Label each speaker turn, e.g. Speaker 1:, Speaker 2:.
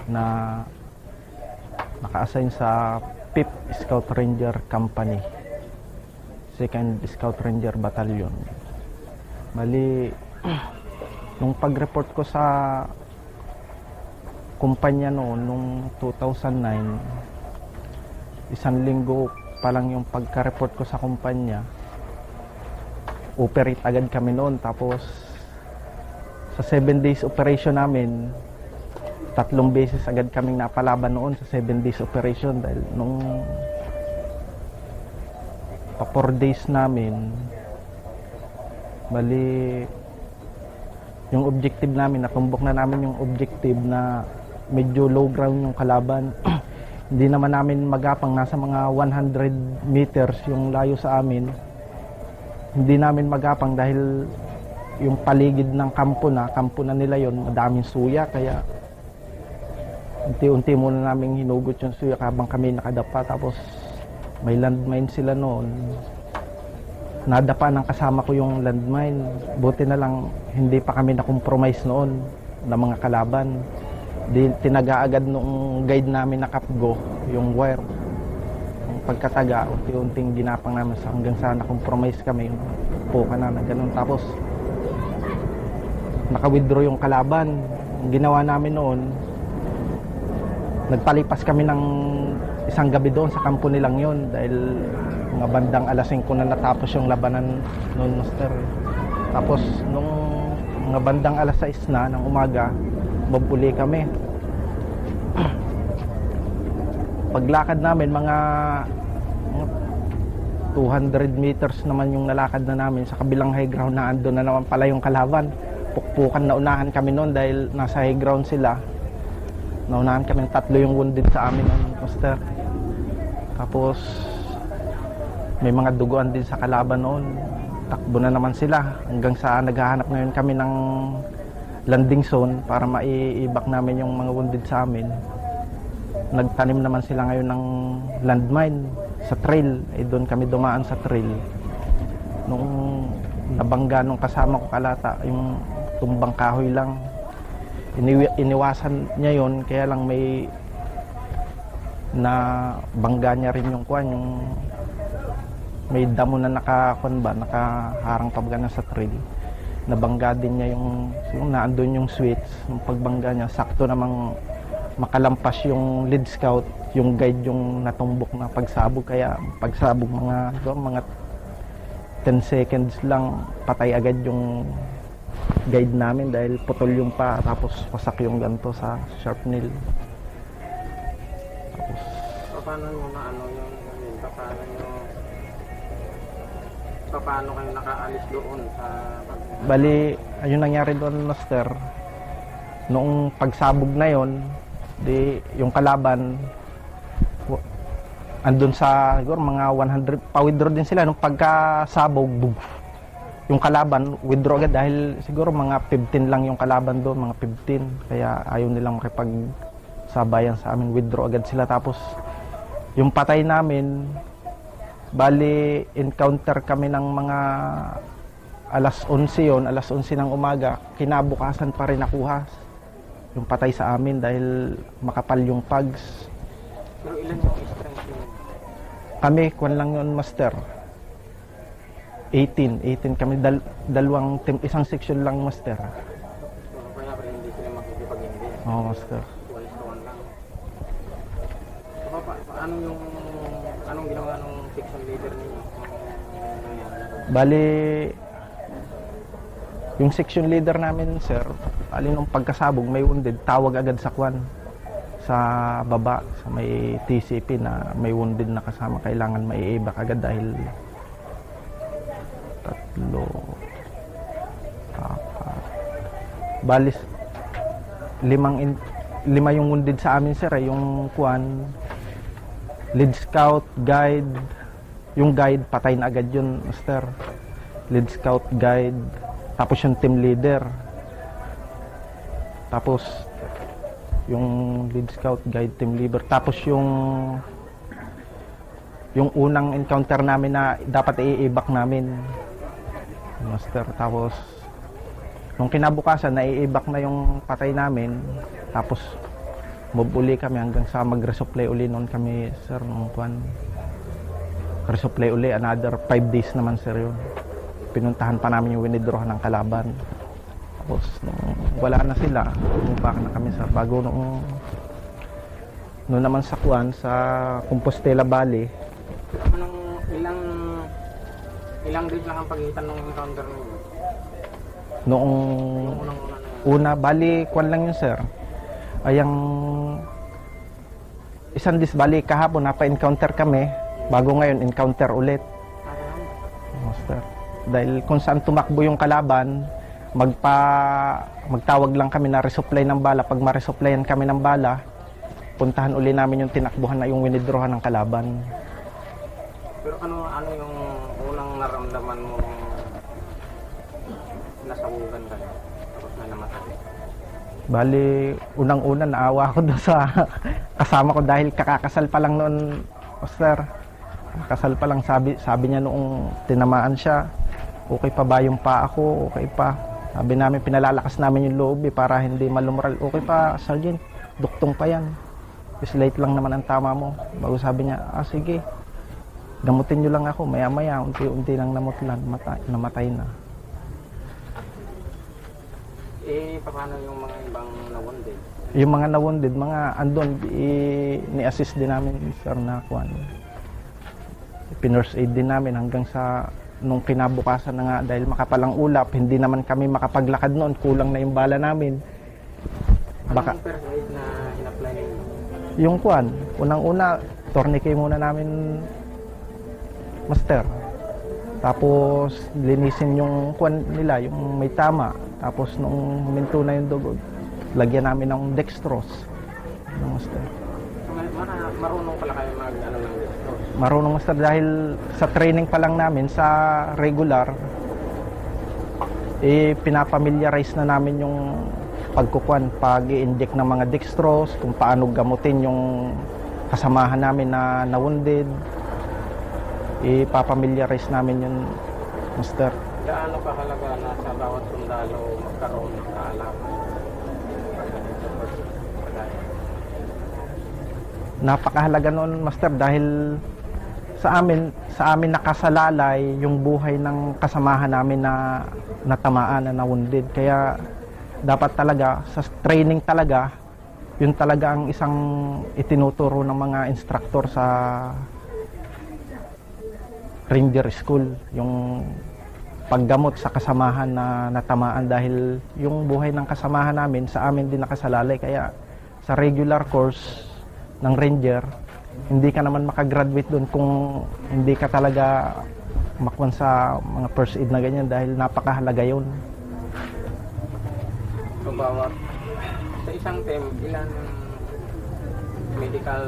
Speaker 1: na naka-assign sa 5th Scout Ranger Company, 2nd Scout Ranger Battalion. Bali, nung pag-report ko sa kumpanya noon, nung 2009, 1 linggo pa lang yung pagka-report ko sa kumpanya, operate agad kami noon. Tapos sa 7 days operation namin, 3 beses agad kaming napalaban noon sa 7 days operation. Dahil nung pa 4 days namin, bali yung objective namin, natumbok na namin yung objective na medyo low ground yung kalaban. Hindi naman namin magapang, nasa mga 100 meters yung layo sa amin. Hindi namin magapang dahil yung paligid ng kampo na nila yon, madaming suya, kaya unti-unti muna namin hinugot yung suya habang kami nakadapa. Tapos may landmine sila noon, nadapa ng kasama ko yung landmine. Buti na lang hindi pa kami na-compromise noon ng mga kalaban. Tinaga agad nung guide namin na Kapgo yung wire. Yung pagkataga, unti-unting ginapang namin hanggang sa na-compromise kami, puka na ganun. Tapos naka-withdraw yung kalaban. Ang ginawa namin noon, nagpalipas kami ng isang gabi doon sa kampo nilang yon, dahil mga bandang alas 5 na natapos yung labanan noon, Master. Tapos nung mga bandang alas 6 na ng umaga, mabuli kami. Paglakad namin, mga 200 meters naman yung nalakad na namin sa kabilang high ground, na andun na naman pala yung kalaban. Pukpukan na unahan kami noon dahil nasa high ground sila. Naunahan kami, 3 yung wounded sa amin noon, Master. Tapos may mga duguan din sa kalaban noon. Takbo na naman sila hanggang sa naghahanap ngayon kami ng landing zone para maiibak namin yung mga wounded sa amin. Nagtanim naman sila ngayon ng landmine sa trail. Doon kami dumaan sa trail. Nung nabangga nung kasama ko kalata, yung tumbang kahoy lang, iniwasan niya yon, kaya lang may na bangga niya rin yung kuwan, yung may damo na nakaharang pabga na sa trail. Nabangga din niya yung naandun yung switch. Yung pagbangga niya, sakto namang makalampas yung lead scout, yung guide yung natumbok na pagsabog. Kaya pagsabog mga 10 seconds lang, patay agad yung guide namin dahil putol yung pa, tapos wasak yung ganto sa sharp nail. Tapos
Speaker 2: paano nyo na paano kayo nakaalis doon sa
Speaker 1: bali, ayun nangyari doon, Master. Noong pagsabog na yon, yung kalaban andun sa siguro mga 100, pa-withdraw din sila. Nung pagkasabog, yung kalaban withdraw agad dahil siguro mga 15 lang yung kalaban doon, mga 15, kaya ayaw nilang makipagsabayan sa amin, withdraw agad sila. Tapos yung patay namin, bali encounter kami ng mga alas 11 yon, alas 11 ng umaga. Kinabukasan pa rin nakuha yung patay sa amin dahil makapal yung pugs.
Speaker 2: Pero ilan yung strength yun?
Speaker 1: Kami, kwan lang yun, Master. 18 kami, dalawang team, isang section lang, Master.
Speaker 2: So, kaya pa hindi sila makikipag-hindi?
Speaker 1: Oo, Master.
Speaker 2: 1-1 lang. So, anong ginawa ng section leader ninyo?
Speaker 1: Bali, yung section leader namin, sir, nung pagkasabog, may wounded, tawag agad sa kwan, sa baba, sa may TCP na may wounded na kasama, kailangan maiibak agad dahil 3, 4, balis 5 yung wounded sa amin, sir, yung kwan, lead scout, guide. Yung guide, patay na agad yun, Master. Lead scout, guide, tapos yung team leader. Tapos yung lead scout, guide, team leader. Tapos yung unang encounter namin na dapat iibak namin, Master. Tapos nung kinabukasan, naiibak na yung patay namin. Tapos move uli kami hanggang sa mag-resupply uli noon kami, sir, nung kwan. Resupply uli, another 5 days naman, sir, yun. Pinuntahan pa namin yung winidraw ng kalaban. Tapos, nung wala na sila, bumaba na kami, sir. Bago noong naman sa kwan, sa Compostela Valley.
Speaker 2: Anong ilang days lang ang pagitan ng encounter ninyo?
Speaker 1: Noong
Speaker 2: Yung unang-una na yun.
Speaker 1: una, bali, kwan lang yun, sir. Ayang isang dis, bali, kahapon, napa-encounter kami. Bago ngayon, encounter ulit. Master. Dahil kung saan tumakbo yung kalaban, magtawag lang kami na resupply ng bala. Pag ma-resupplyan kami ng bala, puntahan uli namin yung tinakbuhan na yung winidrawhan ng kalaban.
Speaker 2: Pero ano yung unang naramdaman mo nung nasabugan kayo? Tapos na namatay?
Speaker 1: Bali, unang-una naawa ako doon sa kasama ko dahil kakakasal pa lang noon, Master. Kakasal pa lang, sabi niya noong tinamaan siya, okay pa ba yung paa ko? Okay pa. Sabi namin, pinalalakas namin yung loob para hindi malumural. Okay pa, Sergeant, duktong pa yan. Slight lang naman ang tama mo. Bago sabi niya, sige, gamutin nyo lang ako. Maya-maya, unti-unti lang namutlan, namatay na.
Speaker 2: Paano yung mga ibang na-wounded?
Speaker 1: Yung mga na-wounded, mga andon, ni-assist din namin, sir, na kuwan. Pinurse aid din namin hanggang sa nung kinabukasan na nga dahil makapalang ulap, hindi naman kami makapaglakad noon, kulang na yung bala namin.
Speaker 2: Anong first aid na in-apply ninyo?
Speaker 1: Yung kuwan, unang-una, tourniquet muna namin, Master. Tapos, linisin yung kuwan nila, yung may tama. Tapos, nung huminto na yung dugo, lagyan namin ng dextrose. Master.
Speaker 2: Marunong pala kayo mag-ano ng dextrose?
Speaker 1: Marunong, Master, dahil sa training pa lang namin, sa regular, pinapamiliarize na namin yung pagkukuan, pag-i-inject ng mga dextrose, kung paano gamutin yung kasamahan namin na na-wounded. Ipapamiliarize namin yun, Master.
Speaker 2: Gaano kahalaga na sa bawat sundalo magkaroon ng kaalaman?
Speaker 1: Napakahalaga noon, Master, dahil sa amin nakasalalay yung buhay ng kasamahan namin na natamaan, na na-wounded. Kaya dapat talaga, sa training talaga, yun talaga ang isang itinuturo ng mga instructor sa Ranger School, yung paggamot sa kasamahan na natamaan dahil yung buhay ng kasamahan namin sa amin din nakasalalay. Kaya sa regular course ng Ranger, hindi ka naman makagraduate doon kung hindi ka talaga makuha sa mga first aid na ganyan dahil napakahalaga yun.
Speaker 2: So, bawat sa isang team, ilan medical